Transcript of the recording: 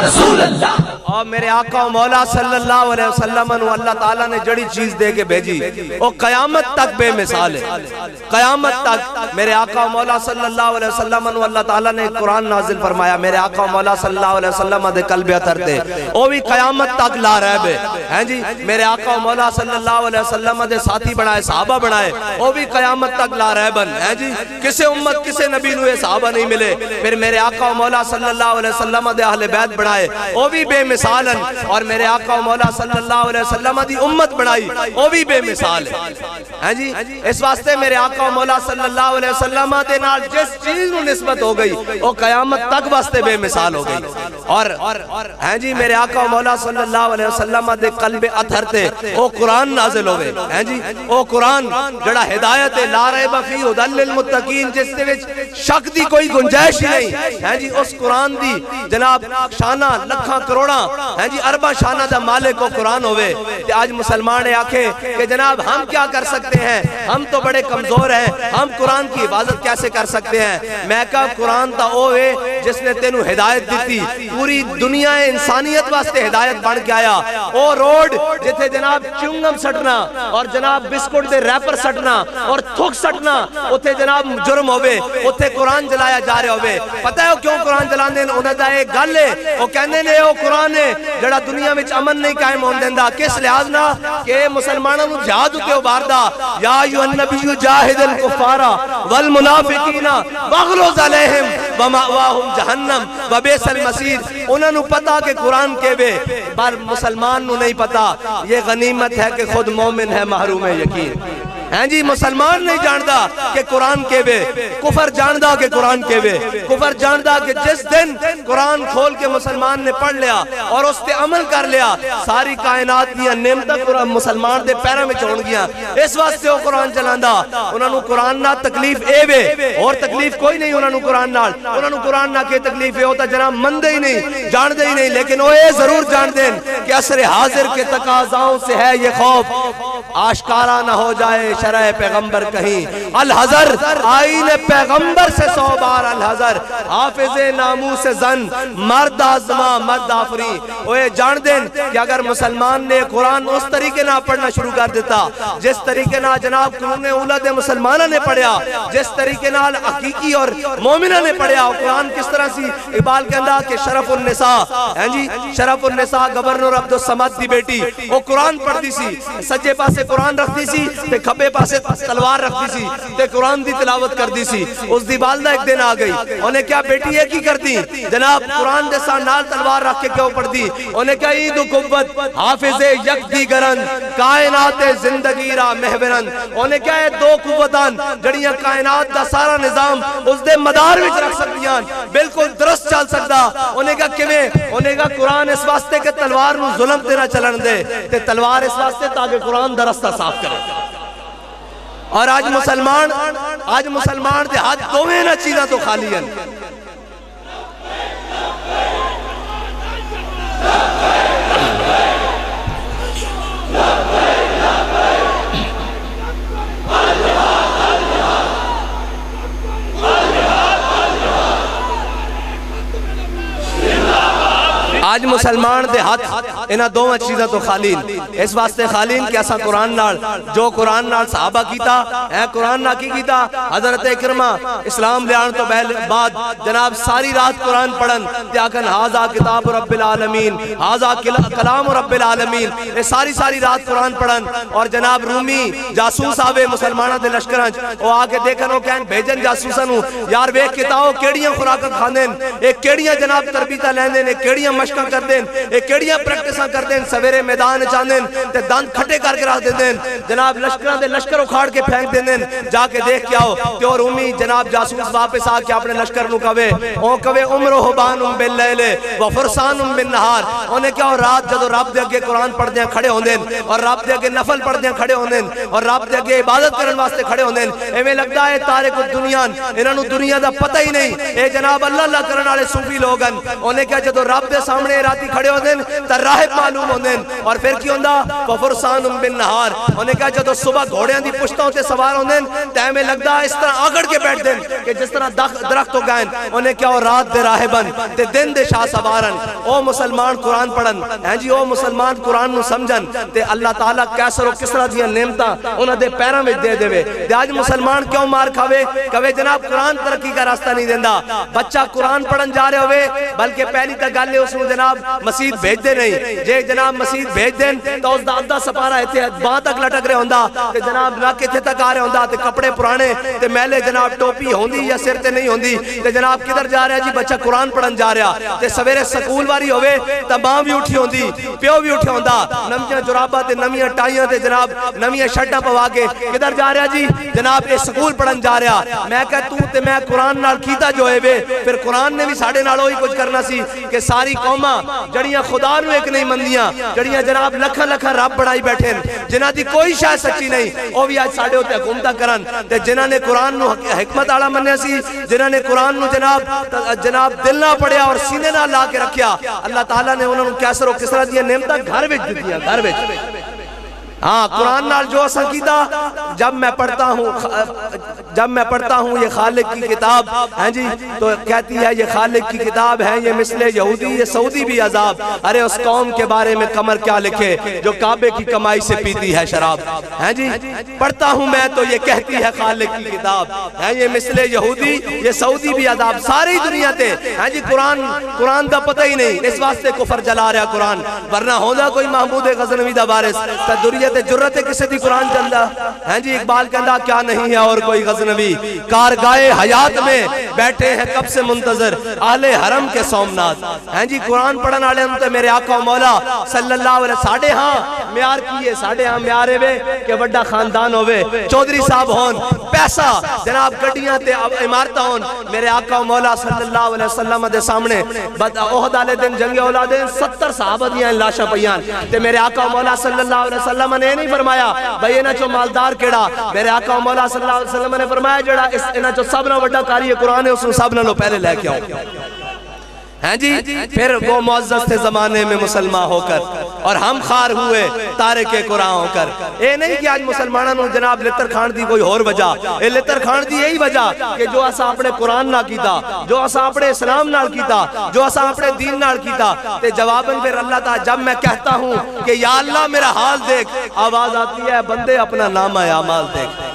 رسول اللہ. اور میرے آقا و مولا صلی اللہ علیہ وسلم انہوں اللہ تعالیٰ نے جڑی چیز دے کے بھیجی وہ قیامت تک بے مثال ہے. قیامت تک میرے آقا و مولا صلی اللہ علیہ وسلم انہوں اللہ تعالیٰ نے قرآن نازل فرمایا. میرے آقا و مولا صلی اللہ علیہ وسلم دے قلب اتھر تے وہ بھی قیامت تک لا ریب ہے جی. میرے آقا و مولا صلی اللہ علیہ وسلم دے ساتھی بنائے صحابہ بنائے وہ بھی قیامت تک لا ریبن ہے جی. کسے امت کسے نبی نوے صحابہ نہیں ملے. پھر میرے آقا و مولا صلی اللہ علیہ وسلم دے اہل بیت بنائے وہ بھی بے مثالن. اور میرے آقا و مولا صلی اللہ علیہ وسلم دی امت بنائی وہ بھی بے مثال ہے جی. اس واسطے میرے آقا و مولا صلی اللہ علیہ وسلم دے نال جس چیز نو نسبت ہو گئی وہ قیامت تک واسطے بے مثال ہو گئی. اور ہیں جی میرے آقا و مولا صلی اللہ علیہ وسلم دے قلب اتھر تے وہ قرآن نازل ہوئے ہیں جی. وہ قرآن جڑا ہدایت لا ریب فیہ ھدی للمتقین جس دے وچ شک دی کوئی گنجائش ہی نہیں ہے جی. اس قرآن دی جناب شانہ لکھاں کروڑاں ہے جی ارباں شانہ دا مالک و قرآن ہوئے. آج مسلمان آکھے کہ جناب ہم کیا کر سکتے ہیں, ہم تو بڑے کمزور ہیں, ہم قرآن کی حفاظت کیسے کر سکتے ہیں. میں کہا قرآن تا اوے جس نے تینوں ہدایت دیتی پوری دنیا انسانیت واسطے ہدایت بن کے آیا. او روڈ جتھے جناب چنگم سٹنا اور جناب بسکٹ دے ریپر سٹنا اور تھک سٹنا اتھے جناب جرم ہوئے, اتھے قرآن جلایا جا رہے ہوئے. پتہ ہے کیوں قرآن جلان دیں؟ انہیں دا ایک گل ہے وہ کہنے نے وہ قرآن ہے جڑا دنیا میں امن نہیں قائم ہون دیندہ. کس لحاظ نہ کہ مسلمانوں نے جہاد ہوتے اباردہ یا ایھا النبی جاہد الکفار والمنافقین واغلظ علیہم ومأواہم جہنم وبئس المصیر. انہوں نے پتا کہ قرآن کے بے پر مسلمان نو نہیں پتا. یہ غنیمت ہے کہ خود مومن ہے محروم یقین ہیں جی. مسلمان نہیں جاندہ کہ قرآن کے بے, کفر جاندہ کہ قرآن کے بے, کفر جاندہ کہ جس دن قرآن کھول کے مسلمان نے پڑھ لیا اور اس پہ عمل کر لیا ساری کائنات دیا نعمتیں مسلمان دے پیروں میں چھوڑ گیا. اس واسطے وہ قرآن چلاندہ. انہوں نے قرآن نہ تکلیف اے بے اور تکلیف کوئی نہیں انہوں نے قرآن نال. انہوں نے قرآن نہ کہ تکلیف اے ہوتا جناب مندے ہی نہیں جاندے ہی نہیں. لیکن وہ اے ضرور جان دیں کہ عصر حاضر کے تقاضاؤں سے ہے یہ خوف آشکارا نہ ہو جائے شرع پیغمبر کہیں. الحذر آئین پیغمبر سے 100 بار الحذر. حافظ ناموس زن مرد آزما مرد آفری. وہ جان دیں کہ اگر مسلمان نے قرآن اس طریقے نہ پڑھنا شروع کر دیتا جس طریقے نہ جناب قرون اولاد مسلمانہ نے پڑھیا, جس طریقے نہ حقیقی اور مومنہ نے پڑھیا. قرآن کس طرح سی اقبال کہندہ کہ شرف النساء ہیں جی, شرف النساء گورنر عبدالصمد دی بیٹی وہ قرآن پڑھ دی سی, سجے پاسے قرآن رکھ دی سی تے کھبے پاسے تلوار رکھ دی سی تے قرآن دی تلاوت کر دی سی. اس دی والدہ ایک دن آ گئی, انہیں کیا بیٹی ہے کی کر دی جناب قرآن دے ساتھ نال تلوار رکھ کے کیوں پڑھ دی. انہیں کیا عید و قوت حافظ یک دی گرن کائنات زندگی را محورن. انہیں کیا ہے دو قوتان جڑیاں کائنات دا سارا نظام اس دے مدار وچ رکھ سکتیاں بالکل درست چل سکتا. انہیں کیا کیویں؟ انہیں کیا قرآن اس واسطے کہ تلوار نو ظلم تیرا چلن دے تے تلوار اس واسطے تاکہ قرآن دا رستہ صاف کرے. اور آج مسلمان دے ہاتھ دوویں نہ چیزاں تو خالی ہیں. آج مسلمان دے ہاتھ انہاں دوواں چیزاں تو خالین. اس واسطے خالین کہ اساں قرآن نال جو قرآن نال صحابہ کیتا اے قرآن نہ کی کیتا. حضرت اکرمہ اسلام لیان تو بعد جناب ساری رات قرآن پڑھن تے آکھن ھذا کتاب رب العالمین ھذا کلام رب العالمین. اے ساری رات قرآن پڑھن اور جناب رومی جاسوس آوے مسلماناں دے لشکراں او آ کے دیکھن او کہن بھیجن جاسوساں نو یار ویکھ کے تاؤ کیڑیاں خوراکاں کھاندے اے کیڑیاں جناب تربیتاں لیندے نے کیڑیاں مشقاں کر دیں اے کیڑیاں پریکٹساں کر دیں سویرے میدان چاندیں تے دند کھٹے کر کے رکھ دیں جناب لشکراں دے لشکر اکھاڑ کے پھینک دیں. جا کے دیکھ کے آؤ کہ اور رومی جناب جاسوس واپس آ کے اپنے لشکر نو کہے او کہے عمرو حبانم باللیل و فرسانم بالنہار. انہیں کیا اور رات جدو رب دے اگے قرآن پڑھ دیں کھڑے ہوندیں اور رب دے اگے نفل پڑھ دیں کھڑے ہوندیں اور رب دے اگے عبادت کرن واسطے کھڑے ہوندیں. ایویں لگدا ہے تارک الدنیا انہاں نو دنیا دا پتہ ہی نہیں. اے جناب اللہ اللہ کرن والے صوفی لوگن. انہیں کیا جدو رب دے سامنے سامنے راتی کھڑے ہو دین تا راہب معلوم ہو دین اور پھر کی ہوندہ وفرسان بن نہار انہیں کہا جدو صبح گھوڑیاں دی پشتوں تے سوار ہو دین تے میں لگدا اس طرح آگڑ کے بیٹھ دین کہ جس طرح درخت ہو گئن انہیں کیا ہو رات دے راہبن تے دن دے شاہ سوارن او مسلمان قرآن پڑھن ہیں جی او مسلمان قرآن نو سمجھن تے اللہ تعالیٰ کیسر و کس طرح دیا نعمتاں انہاں دے پیراں وچ دے دے تے آج مسلمان کیوں مار کھاوے کہے جناب قرآن ترقی کا راستہ نہیں دیندا بچہ قرآن پڑھن جا رہے ہوئے بلکہ پہلی تا گل ہے اس کو جناب مسجد بھیج دے نہیں جے جناب مسجد بھیج دین تو اس دا ادھا سپارہ ایتھے باں تک لٹک رہے ہوندا تے جناب نہ کتھے تک آ رہے ہوندا تے کپڑے پرانے تے میلے جناب ٹوپی ہوندی یا سر تے نہیں ہوندی تے جناب کدھر جا رہا جی بچہ قرآن پڑھن جا رہا تے سویرے سکول واری ہوئے تا ماں بھی اٹھی ہوندی پیو بھی اٹھے ہوندا نمیاں جراباں تے نمیاں ٹائیاں تے جناب نمیاں شرٹاں پوا کے کدھر جا رہا جی جناب اے سکول پڑھن جا رہا میں کہا تو تے میں قرآن نال کیتا جو ہے وے پھر قرآن نے بھی ساڑھے نالوں ہی کچھ کرنا سی کہ ساری قوماں جڑیاں خدا نو ایک نہیں مندیاں جڑیاں جناب لکھا لکھا رب بڑھائی بیٹھیں جنہ دی کوئی شاہ سچی نہیں وہ بھی آج ساڑھے ہوتے حکومتہ کرن تے جنہ نے قرآن نو حکمت آڑا مننے سی جنہ نے قرآن نو جناب دل نہ پڑیا اور سینے نہ لا کے رکھیا اللہ تعالیٰ نے انہوں نے کیسر و کس طرح دیا نعمتہ گھر وچ دیا گھر وچ ہاں قرآن نال جو اساں کیتا جب میں پڑھتا ہوں یہ خالق کی کتاب ہیں جی تو کہتی ہے یہ خالق کی کتاب ہے یہ مثل یہودی یہ سعودی بھی عذاب ارے اس قوم کے بارے میں قمر کیا لکھے جو کعبے کی کمائی سے پیتی ہے شراب ہیں جی پڑھتا ہوں میں تو یہ کہتی ہے خالق کی کتاب ہے یہ مثل یہودی یہ سعودی بھی عذاب ساری دنیا تے ہیں جی قرآن دا پتہ ہی نہیں اس واسطے کفر جلا رہا قرآن ورنہ ہوندہ کوئی محمود غزنوی دا بارس تدریت جرت کسی دی قرآن چندہ ہیں جی اقبال کہندہ کیا نہیں ہے اور کوئی غزنوی کارگاہ حیات میں بیٹھے ہیں کب سے منتظر اہل حرم کے سومنات ہیں جی قرآن پڑھن آلے ہم تو میرے آقا و مولا صلی اللہ علیہ ساڑھے ہاں میار کیے ساڑھے ہاں میارے وے کہ وڈا خاندان ہوئے چودری صاحب ہون پیسہ جناب گڑیاں تے عمارتہ ہون میرے آقا و مولا صلی اللہ علیہ وسلم دے سامنے احد آلے دن جنگ اولادیں 70 صحابہ دیاں لاشاں پیان تے میرے آقا و مولا صلی اللہ علیہ وسلم نے نہیں فرمایا بھئی انہاں چو مالدار کیڑا میرے آقا و مولا صلی اللہ علیہ وسلم نے فرمایا جڑا انہاں چو سب نہ وڈا کاری قرآن ہے اس نے سب نہ لو پہلے لے کے آؤ ہیں جی پھر وہ معزز تھے زمانے میں مسلمان ہو کر اور ہم خار ہوئے تارک قرآن ہو کر اے نہیں کہ آج مسلمانوں جناب لتر کھان دی کوئی اور وجہ اے لتر کھان دی یہی وجہ کہ جو اسا اپنے قرآن نہ کیتا جو اسا اپنے اسلام نال کیتا جو اسا اپنے دین نال کیتا تے جواباً پھر اللہ تعالی جب میں کہتا ہوں کہ یا اللہ میرا حال دیکھ آواز آتی ہے بندے اپنا نامہ اعمال دیکھ